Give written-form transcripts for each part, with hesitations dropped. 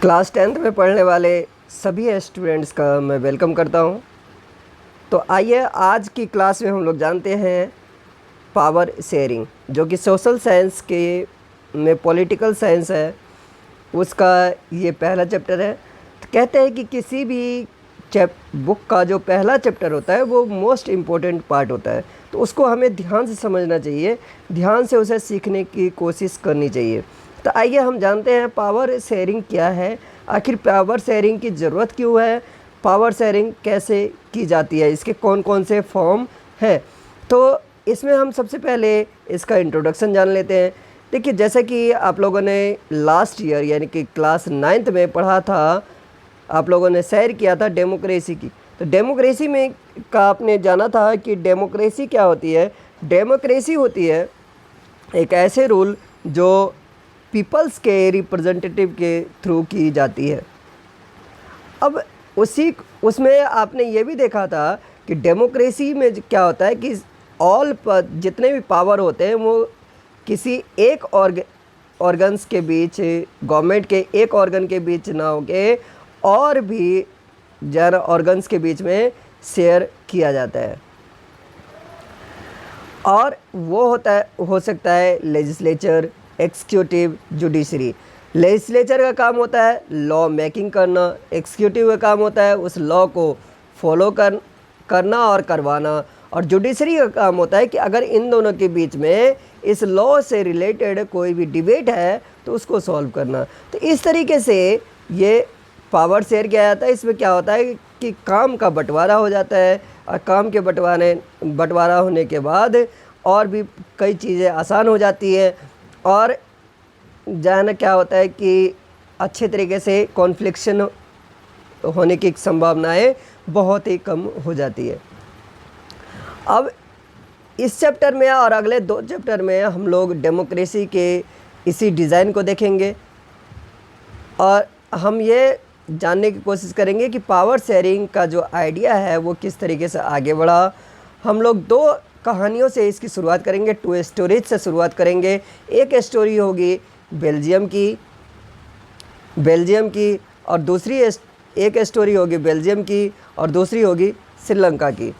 Class 10th में पढ़ने वाले सभी स्टूडेंट्स का मैं वेलकम करता हूं। तो आइए आज की क्लास में हम लोग जानते हैं पावर शेयरिंग, जो कि सोशल साइंस के में पॉलिटिकल साइंस है, उसका ये पहला चैप्टर है। तो कहते हैं कि किसी भी बुक का जो पहला चैप्टर होता है वो मोस्ट इम्पोर्टेंट पार्ट होता है, तो उसको हमें ध्यान से समझना चाहिए, ध्यान से उसे सीखने की कोशिश करनी चाहिए। तो आइए हम जानते हैं पावर शेयरिंग क्या है, आखिर पावर शेयरिंग की ज़रूरत क्यों है, पावर शेयरिंग कैसे की जाती है, इसके कौन कौन से फॉर्म हैं। तो इसमें हम सबसे पहले इसका इंट्रोडक्शन जान लेते हैं। देखिए, जैसे कि आप लोगों ने लास्ट ईयर यानी कि क्लास 9th में पढ़ा था, आप लोगों ने शेयर किया था डेमोक्रेसी की। तो डेमोक्रेसी में का आपने जाना था कि डेमोक्रेसी क्या होती है। डेमोक्रेसी होती है एक ऐसे रूल जो पीपल्स के रिप्रेजेंटेटिव के थ्रू की जाती है। अब उसमें आपने ये भी देखा था कि डेमोक्रेसी में क्या होता है कि जितने भी पावर होते हैं वो किसी एक ऑर्गन्स के बीच, गवर्नमेंट के एक ऑर्गन के बीच ना होके और भी ज़्यादा ऑर्गन्स के बीच में शेयर किया जाता है। और वो हो सकता है लेजिस्लेचर, एग्जीक्यूटिव, जुडिशरी। लेजिस्लेचर का काम होता है लॉ मेकिंग करना, एग्जीक्यूटिव का काम होता है उस लॉ को फॉलो करना और करवाना, और जुडिशरी का काम होता है कि अगर इन दोनों के बीच में इस लॉ से रिलेटेड कोई भी डिबेट है तो उसको सॉल्व करना। तो इस तरीके से ये पावर शेयर किया जाता है। इसमें क्या होता है कि काम का बंटवारा हो जाता है, और काम के बंटवारा होने के बाद और भी कई चीज़ें आसान हो जाती है, और जाना क्या होता है कि अच्छे तरीके से कॉन्फ्लिक्शन होने की संभावनाएं बहुत ही कम हो जाती है। अब इस चैप्टर में और अगले 2 चैप्टर में हम लोग डेमोक्रेसी के इसी डिज़ाइन को देखेंगे, और हम ये जानने की कोशिश करेंगे कि पावर शेयरिंग का जो आइडिया है वो किस तरीके से आगे बढ़ा। हम लोग 2 कहानियों से इसकी शुरुआत करेंगे, 2 स्टोरीज से शुरुआत करेंगे। एक स्टोरी होगी बेल्जियम की और दूसरी एक स्टोरी होगी बेल्जियम की और दूसरी होगी श्रीलंका की।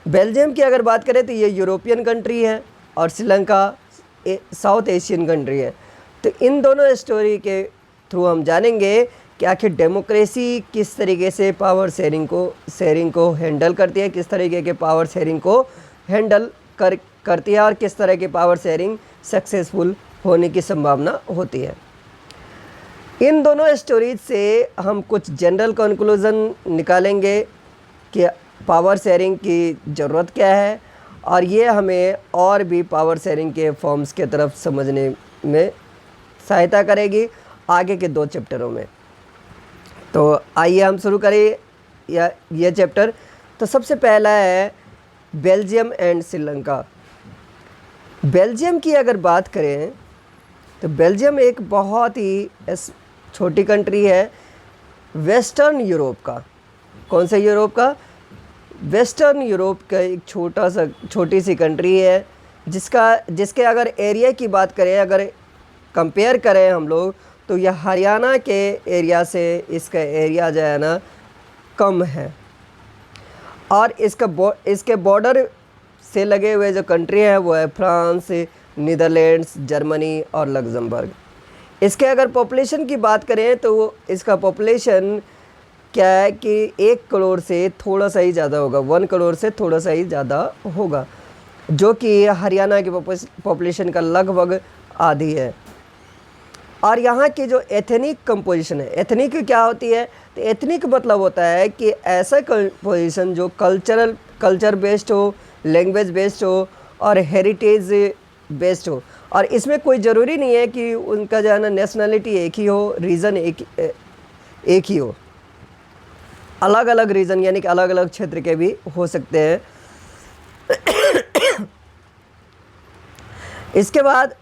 बेल्जियम की अगर बात करें तो ये यूरोपियन कंट्री है और श्रीलंका साउथ एशियन कंट्री है। तो इन दोनों स्टोरी के थ्रू हम जानेंगे कि आखिर डेमोक्रेसी किस तरीके से पावर शेयरिंग को हैंडल करती है, किस तरीके के पावर शेयरिंग को हैंडल करती है, और किस तरह की पावर शेयरिंग सक्सेसफुल होने की संभावना होती है। इन दोनों स्टोरीज से हम कुछ जनरल कंक्लूजन निकालेंगे कि पावर शेयरिंग की ज़रूरत क्या है, और ये हमें और भी पावर शेयरिंग के फॉर्म्स के तरफ समझने में सहायता करेगी आगे के 2 चैप्टरों में। तो आइए हम शुरू करें ये चैप्टर। तो सबसे पहला है बेल्जियम एंड श्रीलंका। बेल्जियम की अगर बात करें तो बेल्जियम एक बहुत ही छोटी कंट्री है वेस्टर्न यूरोप का। कौन से यूरोप का? वेस्टर्न यूरोप का एक छोटी सी कंट्री है, जिसके अगर एरिया की बात करें, अगर कंपेयर करें हम लोग, तो यह हरियाणा के एरिया से इसका एरिया जो है ना कम है, और इसके बॉर्डर से लगे हुए जो कंट्री है वो है फ्रांस, नीदरलैंड्स, जर्मनी और लग्जमबर्ग। इसके अगर पॉपुलेशन की बात करें तो इसका पॉपुलेशन क्या है कि 1 करोड़ से थोड़ा सा ही ज़्यादा होगा, 1 करोड़ से थोड़ा सा ही ज़्यादा होगा, जो कि हरियाणा की पॉपुलेशन का लगभग आधी है। और यहाँ की जो एथनिक कंपोजिशन है, एथनिक क्या होती है? तो एथनिक मतलब होता है कि ऐसा कंपोजिशन जो कल्चर बेस्ड हो, लैंग्वेज बेस्ड हो और हेरिटेज बेस्ड हो। और इसमें कोई ज़रूरी नहीं है कि उनका जो है ना नेशनलिटी एक ही हो, रीज़न एक ही हो, अलग अलग रीज़न यानी कि अलग अलग क्षेत्र के भी हो सकते हैं। इसके बाद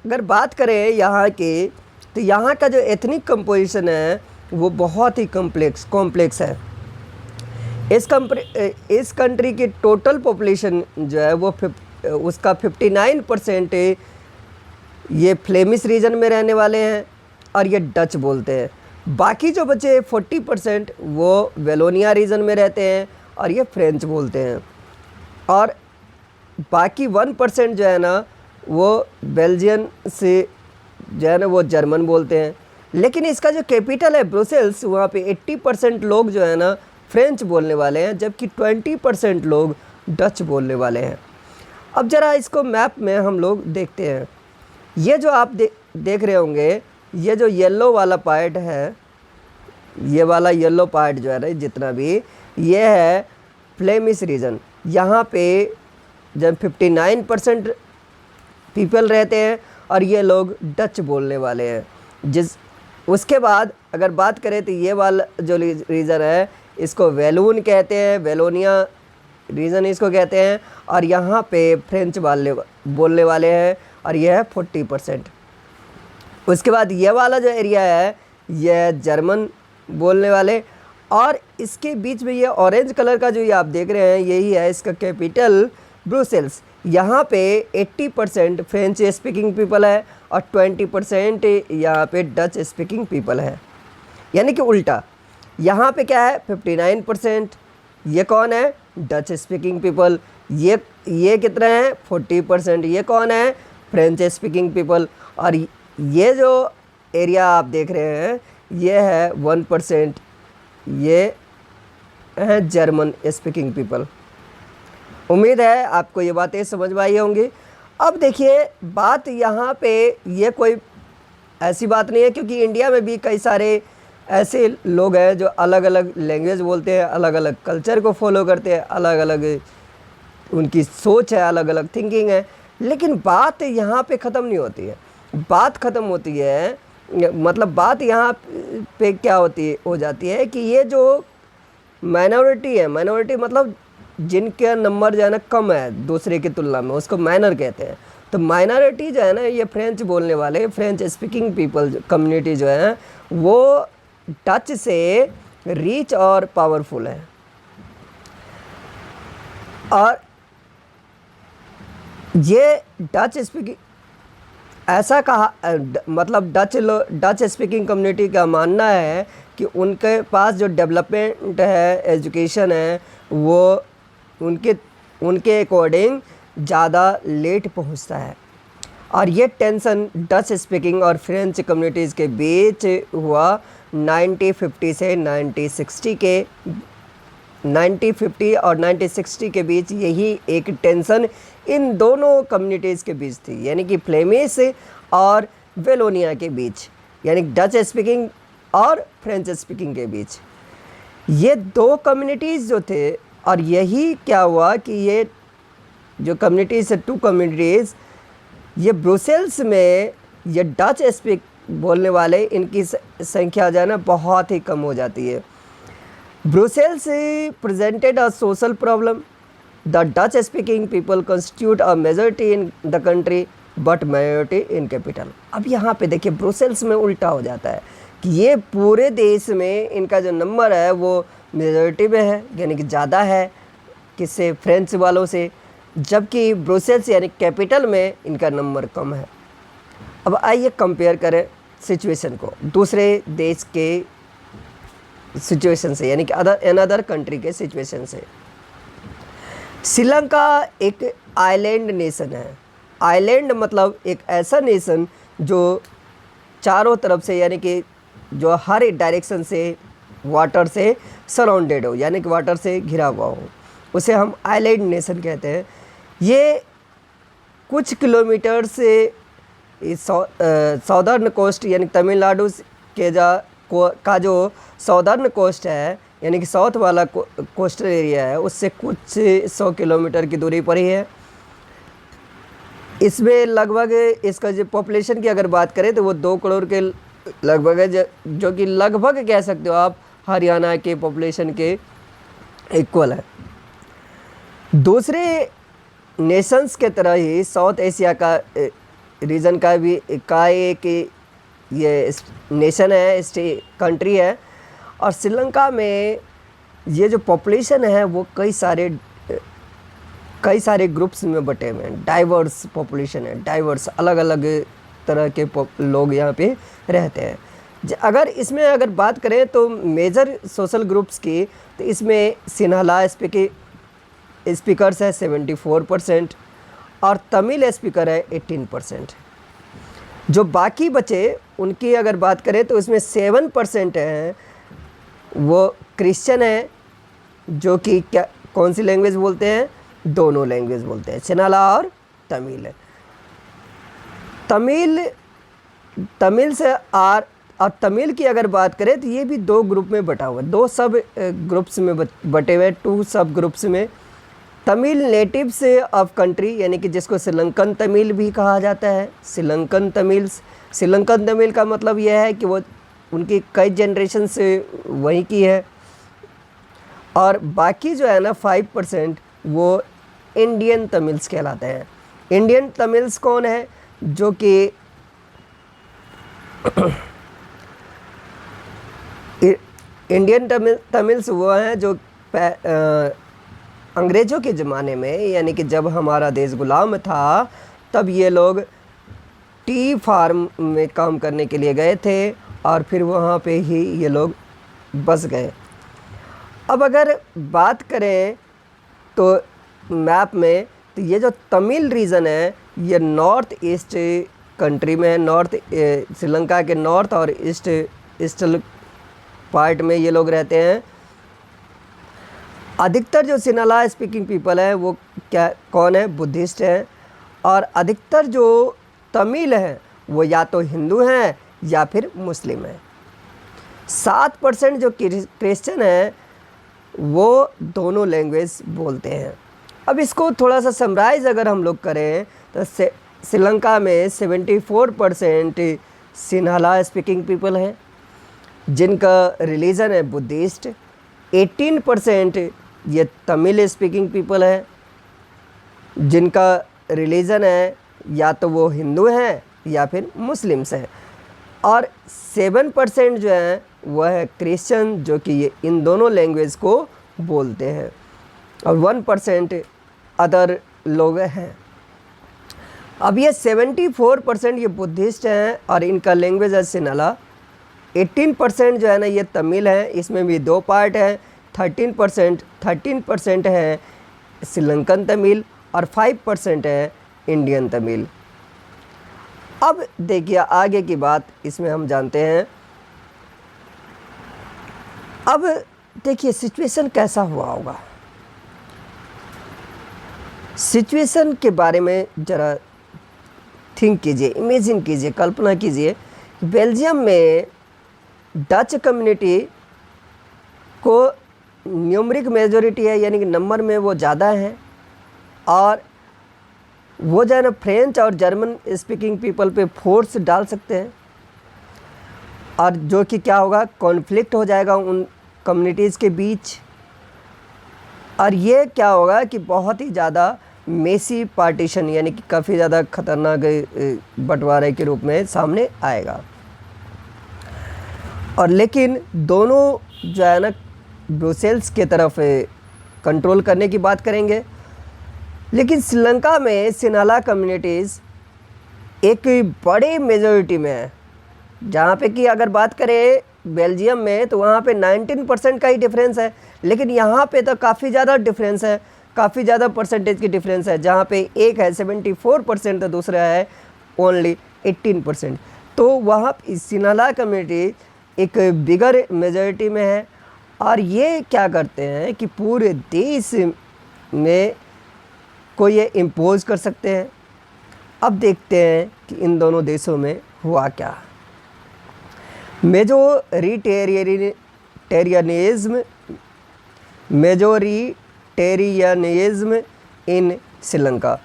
अगर बात करें यहाँ की, तो यहाँ का जो एथनिक कंपोजिशन है वो बहुत ही कॉम्प्लेक्स है। इस कंट्री की टोटल पॉपुलेशन जो है वो उसका 59% ये फ्लेमिश रीजन में रहने वाले हैं, और ये डच बोलते हैं। बाकी जो बचे 40% वो वेलोनिया रीजन में रहते हैं और ये फ्रेंच बोलते हैं, और बाकी 1% जो है ना वो बेल्जियन से जो है ना वो जर्मन बोलते हैं। लेकिन इसका जो कैपिटल है ब्रुसेल्स, वहाँ पे 80% लोग जो है ना फ्रेंच बोलने वाले हैं, जबकि 20% लोग डच बोलने वाले हैं। अब ज़रा इसको मैप में हम लोग देखते हैं। ये जो आप देख रहे होंगे, ये जो येलो वाला पार्ट है, ये वाला येलो पार्ट जो है ना जितना भी, ये है फ्लेमिश रीजन। यहाँ पे जब 59% पीपल रहते हैं और ये लोग डच बोलने वाले हैं। उसके बाद अगर बात करें तो ये वाला जो रीजन है इसको वेलून कहते हैं, वेलोनिया रीजन इसको कहते हैं, और यहाँ पे फ्रेंच बोलने वाले हैं और यह है 40%। उसके बाद ये वाला जो एरिया है यह जर्मन बोलने वाले, और इसके बीच में ये ऑरेंज कलर का जो ये आप देख रहे हैं यही है इसका कैपिटल ब्रुसेल्स। यहाँ पे 80% फ्रेंच स्पीकिंग पीपल है और 20% यहाँ पे डच स्पीकिंग पीपल है, यानी कि उल्टा। यहाँ पे क्या है 59%, ये कौन है डच स्पीकिंग पीपल, ये कितना है 40%, ये कौन है फ्रेंच स्पीकिंग पीपल, और ये जो एरिया आप देख रहे हैं ये है 1%, ये है जर्मन स्पीकिंग पीपल। उम्मीद है आपको ये बातें समझ में आई होंगी। अब देखिए बात यहाँ पे ये कोई ऐसी बात नहीं है, क्योंकि इंडिया में भी कई सारे ऐसे लोग हैं जो अलग अलग लैंग्वेज बोलते हैं, अलग अलग कल्चर को फॉलो करते हैं, अलग अलग उनकी सोच है, अलग अलग थिंकिंग है। लेकिन बात यहाँ पे ख़त्म नहीं होती है। बात ख़त्म होती है, मतलब बात यहाँ पे क्या हो जाती है कि ये जो माइनॉरिटी है, माइनॉरिटी मतलब जिनके नंबर जो है ना कम है दूसरे की तुलना में, उसको माइनर कहते हैं। तो माइनॉरिटी जो है ना ये फ्रेंच बोलने वाले, फ्रेंच स्पीकिंग पीपल कम्युनिटी जो है वो डच से रिच और पावरफुल है। और ये डच स्पीकिंग ऐसा कहा, मतलब डच स्पीकिंग कम्युनिटी का मानना है कि उनके पास जो डेवलपमेंट है, एजुकेशन है, वो उनके अकॉर्डिंग ज़्यादा लेट पहुंचता है। और ये टेंशन डच स्पीकिंग और फ्रेंच कम्युनिटीज़ के बीच हुआ 1950 से 1950 और 1960 के बीच। यही एक टेंशन इन दोनों कम्युनिटीज़ के बीच थी, यानी कि फ्लेमिश और वेलोनिया के बीच, यानी डच स्पीकिंग और फ्रेंच स्पीकिंग के बीच। ये दो कम्युनिटीज़ जो थे, और यही क्या हुआ कि ये जो कम्युनिटीज़, 2 कम्युनिटीज़, ये ब्रुसेल्स में ये डच स्पीक बोलने वाले इनकी संख्या जो है ना बहुत ही कम हो जाती है। Brussels presented a social problem. The Dutch speaking people constitute a majority in the country but minority in capital. अब यहाँ पे देखिए ब्रुसेल्स में उल्टा हो जाता है कि ये पूरे देश में इनका जो नंबर है वो मेजॉरिटी में है, यानी कि ज़्यादा है किससे, फ्रेंच वालों से, जबकि ब्रुसेल्स यानी कैपिटल में इनका नंबर कम है। अब आइए कंपेयर करें सिचुएशन को दूसरे देश के सिचुएशन से, यानी कि अनदर कंट्री के सिचुएशन से। श्रीलंका एक आइलैंड नेशन है। आइलैंड मतलब एक ऐसा नेशन जो चारों तरफ से, यानी कि जो हर डायरेक्शन से वाटर से सराउंडेड हो, यानी कि वाटर से घिरा हुआ हो, उसे हम आइलैंड नेशन कहते हैं। ये कुछ किलोमीटर से साउदर्न कोस्ट, यानी तमिलनाडु के का जो साउदर्न कोस्ट है, यानी कि साउथ वाला कोस्टल एरिया है, उससे कुछ 100 किलोमीटर की दूरी पर ही है। इसमें लगभग इसका जो पॉपुलेशन की अगर बात करें तो वो 2 करोड़ के लगभग है, जो कि लगभग कह सकते हो आप हरियाणा के पॉपुलेशन के इक्वल है। दूसरे नेशंस के तरह ही साउथ एशिया का रीजन का भी एक ये नेशन है, कंट्री है। और श्रीलंका में ये जो पॉपुलेशन है वो कई सारे ग्रुप्स में बटे हुए हैं। डाइवर्स पॉपुलेशन है, डाइवर्स, अलग अलग तरह के लोग यहाँ पे रहते हैं। अगर इसमें अगर बात करें तो मेजर सोशल ग्रुप्स की, तो इसमें सिन्हाला स्पीकर्स है 74% और तमिल स्पीकर है 18%। जो बाकी बचे उनकी अगर बात करें तो इसमें 7% हैं वो क्रिश्चियन है, जो कि क्या कौन सी लैंग्वेज बोलते हैं, दोनों लैंग्वेज बोलते हैं, सिन्हाला और तमिल। तमिल से और तमिल की अगर बात करें तो ये भी 2 ग्रुप में बटा हुआ है, 2 सब ग्रुप्स में बटे हुए, 2 सब ग्रुप्स में। तमिल नेटिव्स ऑफ कंट्री, यानी कि जिसको श्रीलंकन तमिल भी कहा जाता है, श्रीलंकन तमिल का मतलब यह है कि वो उनकी कई जनरेशन से वहीं की है। और बाकी जो है ना 5% वो इंडियन तमिल्स कहलाते हैं। इंडियन तमिल्स कौन है, जो कि इंडियन तमिल्स वो हैं जो अंग्रेज़ों के ज़माने में, यानी कि जब हमारा देश गुलाम था, तब ये लोग टी फार्म में काम करने के लिए गए थे और फिर वहाँ पे ही ये लोग बस गए। अब अगर बात करें तो मैप में, तो ये जो तमिल रीजन है ये नॉर्थ ईस्ट कंट्री में है, श्रीलंका के नॉर्थ और ईस्टर्न पार्ट में ये लोग रहते हैं। अधिकतर जो सिन्हाला स्पीकिंग पीपल है वो कौन है, बुद्धिस्ट है। और अधिकतर जो तमिल हैं वो या तो हिंदू हैं या फिर मुस्लिम हैं। 7% जो क्रिश्चियन हैं वो दोनों लैंग्वेज बोलते हैं। अब इसको थोड़ा सा समराइज़ अगर हम लोग करें तो श्रीलंका में 74% सिन्हाला स्पीकिंग पीपल हैं, जिनका रिलीजन है बुद्धिस्ट। 18% ये तमिल स्पीकिंग पीपल है, जिनका रिलीजन है या तो वो हिंदू हैं या फिर मुस्लिम्स हैं। और 7% जो है वह है क्रिश्चियन, जो कि ये इन दोनों लैंग्वेज को बोलते हैं। और 1% अदर लोग हैं। अब ये 74% ये बुद्धिस्ट हैं और इनका लैंग्वेज है सिन्हाला। 18% जो है ना ये तमिल है, इसमें भी 2 पार्ट हैं। 13% है श्रीलंकन तमिल और 5% है इंडियन तमिल। अब देखिए आगे की बात इसमें हम जानते हैं। अब देखिए सिचुएशन कैसा हुआ होगा, सिचुएशन के बारे में ज़रा थिंक कीजिए, इमेजिन कीजिए, कल्पना कीजिए। बेल्जियम में डच कम्युनिटी को न्यूमरिक मेजॉरिटी है, यानी कि नंबर में वो ज़्यादा है, और वो जो है ना फ्रेंच और जर्मन स्पीकिंग पीपल पे फोर्स डाल सकते हैं, और जो कि क्या होगा, कॉन्फ्लिक्ट हो जाएगा उन कम्युनिटीज़ के बीच। और ये क्या होगा कि बहुत ही ज़्यादा मेसी पार्टीशन, यानी कि काफ़ी ज़्यादा ख़तरनाक बंटवारे के रूप में सामने आएगा। और लेकिन दोनों जो है ना ब्रुसेल्स के तरफ कंट्रोल करने की बात करेंगे। लेकिन श्रीलंका में सिन्हाला कम्युनिटीज़ एक बड़े मेजॉरिटी में है, जहाँ पे कि अगर बात करें बेल्जियम में तो वहाँ पे 19% का ही डिफरेंस है, लेकिन यहाँ पे तो काफ़ी ज़्यादा डिफरेंस है, काफ़ी ज़्यादा परसेंटेज की डिफरेंस है। जहाँ पे एक है 74% तो दूसरा है ओनली 18%। तो वहाँ सिन्हाला कम्युनिटी एक बिगर मेजॉरिटी में है, और ये क्या करते हैं कि पूरे देश में को ये इम्पोज कर सकते हैं। अब देखते हैं कि इन दोनों देशों में हुआ क्या। मेजोरिटेरियनिज्म इन श्रीलंका।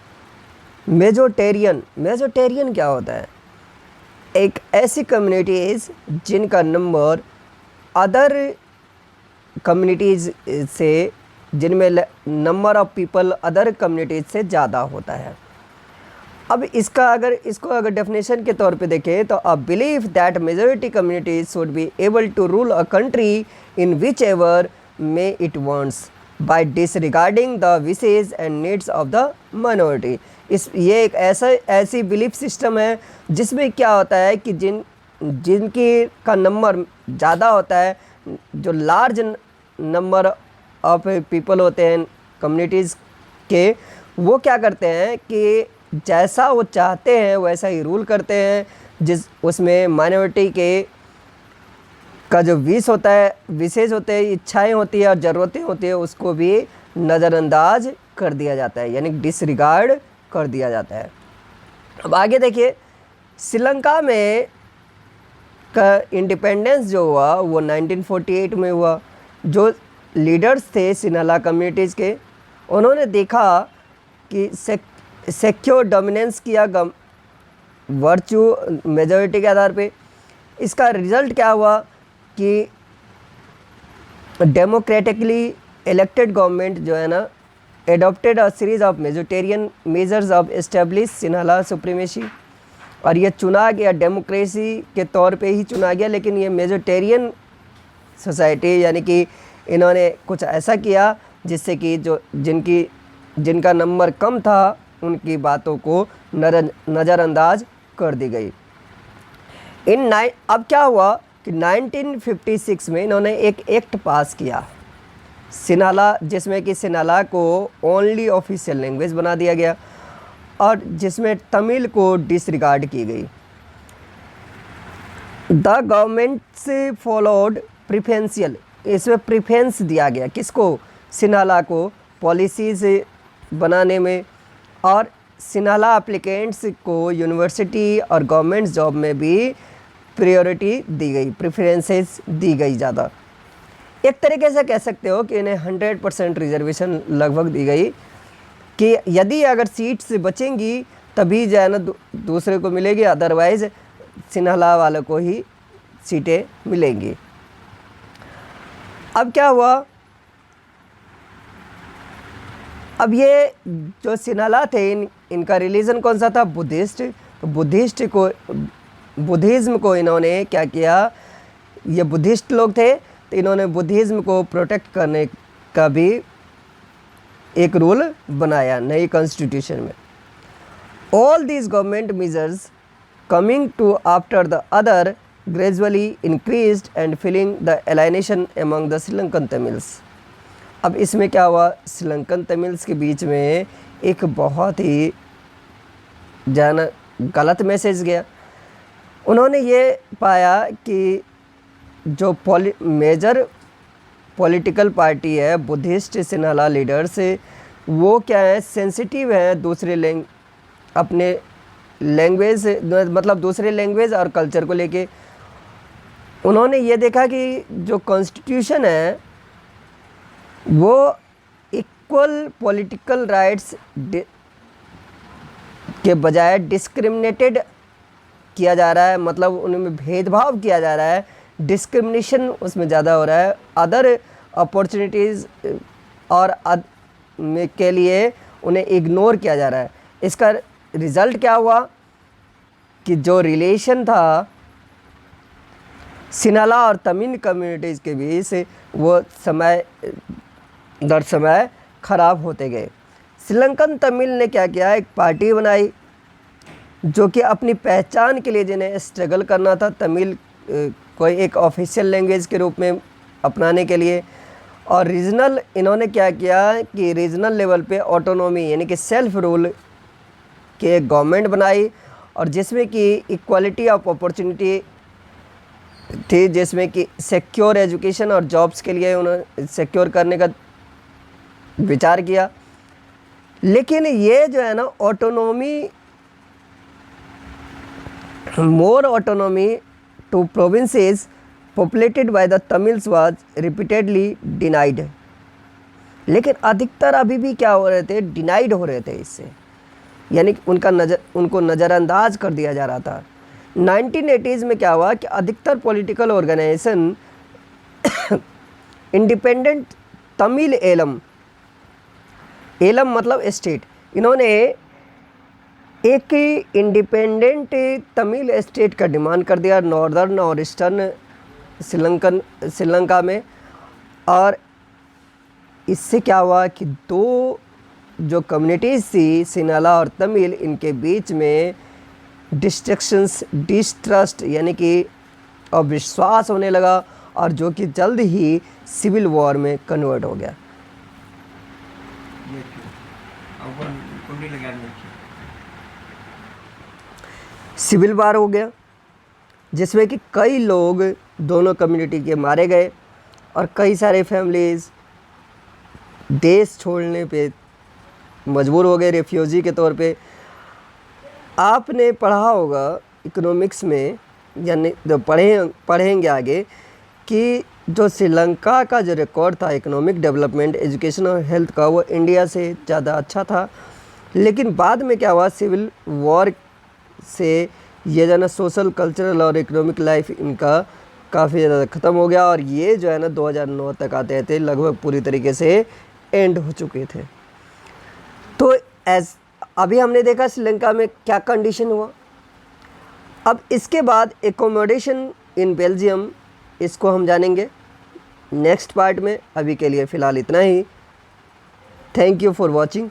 मेजोरिटेरियन क्या होता है? एक ऐसी कम्युनिटीज़ जिनका नंबर अदर कम्युनिटीज़ से, जिनमें number of people other communities से ज़्यादा होता है। अब इसको अगर डेफिनेशन के तौर पे देखें तो a belief that majority communities should be able to rule a country in which ever may it wants by disregarding the wishes and needs of the minority. ये एक ऐसी बिलीफ सिस्टम है जिसमें क्या होता है कि जिनकी का नंबर ज़्यादा होता है, जो लार्ज नंबर ऑफ पीपल होते हैं कम्युनिटीज़ के, वो क्या करते हैं कि जैसा वो चाहते हैं वैसा ही रूल करते हैं। जिस उसमें माइनॉरिटी के का जो विशेष होते हैं, इच्छाएं होती है और ज़रूरतें होती है, उसको भी नज़रअंदाज कर दिया जाता है, यानी डिसरिगार्ड कर दिया जाता है। अब आगे देखिए, श्रीलंका में का इंडिपेंडेंस जो हुआ वो 1948 में हुआ। जो लीडर्स थे सिन्हाला कम्युनिटीज़ के, उन्होंने देखा कि सेक्योर डोमिनेंस किया वर्चू मेजॉरिटी के आधार पे। इसका रिज़ल्ट क्या हुआ कि डेमोक्रेटिकली इलेक्टेड गवर्नमेंट जो है ना, adopted a series of majoritarian measures of establish Sinhala supremacy. और ये चुना गया डेमोक्रेसी के तौर पे ही चुना गया, लेकिन ये मेजोरिटेरियन सोसाइटी, यानी कि इन्होंने कुछ ऐसा किया जिससे कि जो जिनका नंबर कम था उनकी बातों को नज़रअंदाज कर दी गई। अब क्या हुआ कि 1956 में इन्होंने एक एक्ट पास किया सिन्हाला, जिसमें कि सिन्हाला को ओनली ऑफिशियल लैंग्वेज बना दिया गया और जिसमें तमिल को डिसरिगार्ड की गई। द गवर्नमेंट से फॉलोड प्रिफरेंशियल, इसमें प्रिफरेंस दिया गया किसको, सिन्हाला को, पॉलिसीज़ बनाने में। और सिन्हाला एप्लीकेंट्स को यूनिवर्सिटी और गवर्नमेंट जॉब में भी प्रायोरिटी दी गई, प्रेफरेंसेस दी गई ज़्यादा। एक तरीके से कह सकते हो कि इन्हें 100% रिजर्वेशन लगभग दी गई कि यदि अगर सीट्स बचेंगी तभी जो है ना दूसरे को मिलेगी, अदरवाइज़ सिन्हाला वालों को ही सीटें मिलेंगी। अब क्या हुआ, अब ये जो सिन्हाला थे इनका रिलीजन कौन सा था, बुद्धिस्ट। तो बुद्धिज़्म को इन्होंने क्या किया, ये बुद्धिस्ट लोग थे तो इन्होंने बुद्धिज़्म को प्रोटेक्ट करने का भी एक रूल बनाया नई कॉन्स्टिट्यूशन में। All these government measures coming to after the other gradually increased and filling the alienation among the Sri Lankan Tamils. अब इसमें क्या हुआ, श्रीलंकन तमिल्स के बीच में एक बहुत ही जाना गलत मैसेज गया। उन्होंने ये पाया कि जो मेजर पॉलिटिकल पार्टी है बुद्धिस्ट सिन्हाला लीडर्स, वो क्या है, सेंसिटिव है अपने लैंग्वेज, मतलब दूसरे लैंग्वेज और कल्चर को लेके। उन्होंने ये देखा कि जो कॉन्स्टिट्यूशन है वो इक्वल पॉलिटिकल राइट्स के बजाय डिस्क्रिमिनेटेड किया जा रहा है, मतलब उनमें भेदभाव किया जा रहा है, डिस्क्रिमिनेशन उसमें ज़्यादा हो रहा है, अदर अपॉर्चुनिटीज़ और के लिए उन्हें इग्नोर किया जा रहा है। इसका रिज़ल्ट क्या हुआ कि जो रिलेशन था सिन्हाला और तमिल कम्युनिटीज़ के बीच वो समय दर समय ख़राब होते गए। श्रीलंकन तमिल ने क्या किया, एक पार्टी बनाई जो कि अपनी पहचान के लिए जिन्हें स्ट्रगल करना था तमिल कोई एक ऑफिशियल लैंग्वेज के रूप में अपनाने के लिए। और रीजनल इन्होंने क्या किया कि रीजनल लेवल पे ऑटोनॉमी यानी कि सेल्फ रूल के एक गवर्नमेंट बनाई, और जिसमें कि इक्वालिटी ऑफ अपॉर्चुनिटी थी, जिसमें कि सिक्योर एजुकेशन और जॉब्स के लिए उन्होंने सिक्योर करने का विचार किया। लेकिन ये जो है ना autonomy, more autonomy to provinces populated by the Tamils was repeatedly denied. लेकिन अधिकतर अभी भी क्या हो रहे थे, डिनाइड हो रहे थे इससे, यानी कि उनको नज़रअंदाज कर दिया जा रहा था। 1980s में क्या हुआ कि अधिकतर political organisation independent Tamil Eelam मतलब स्टेट, इन्होंने एक इंडिपेंडेंट तमिल स्टेट का डिमांड कर दिया नॉर्दर्न और ईस्टर्न श्रीलंका में। और इससे क्या हुआ कि दो जो कम्युनिटीज़ थी सिन्हाला और तमिल, इनके बीच में डिस्ट्रस्ट यानी कि और विश्वास होने लगा, और जो कि जल्द ही सिविल वॉर में कन्वर्ट हो गया। सिविल वॉर हो गया जिसमें कि कई लोग दोनों कम्युनिटी के मारे गए और कई सारे फैमिलीज़ देश छोड़ने पे मजबूर हो गए रेफ्यूजी के तौर पे। आपने पढ़ा होगा इकोनॉमिक्स में, यानी जो पढ़ेंगे आगे, कि जो श्रीलंका का जो रिकॉर्ड था इकोनॉमिक डेवलपमेंट, एजुकेशन और हेल्थ का, वो इंडिया से ज़्यादा अच्छा था। लेकिन बाद में क्या हुआ, सिविल वॉर से ये जो है ना सोशल, कल्चरल और इकोनॉमिक लाइफ इनका काफ़ी ज़्यादा ख़त्म हो गया, और ये जो है ना 2009 तक आते थे लगभग पूरी तरीके से एंड हो चुके थे। तो अभी हमने देखा श्रीलंका में क्या कंडीशन हुआ। अब इसके बाद एकोमोडेशन इन बेल्जियम, इसको हम जानेंगे नेक्स्ट पार्ट में। अभी के लिए फ़िलहाल इतना ही। Thank you for watching.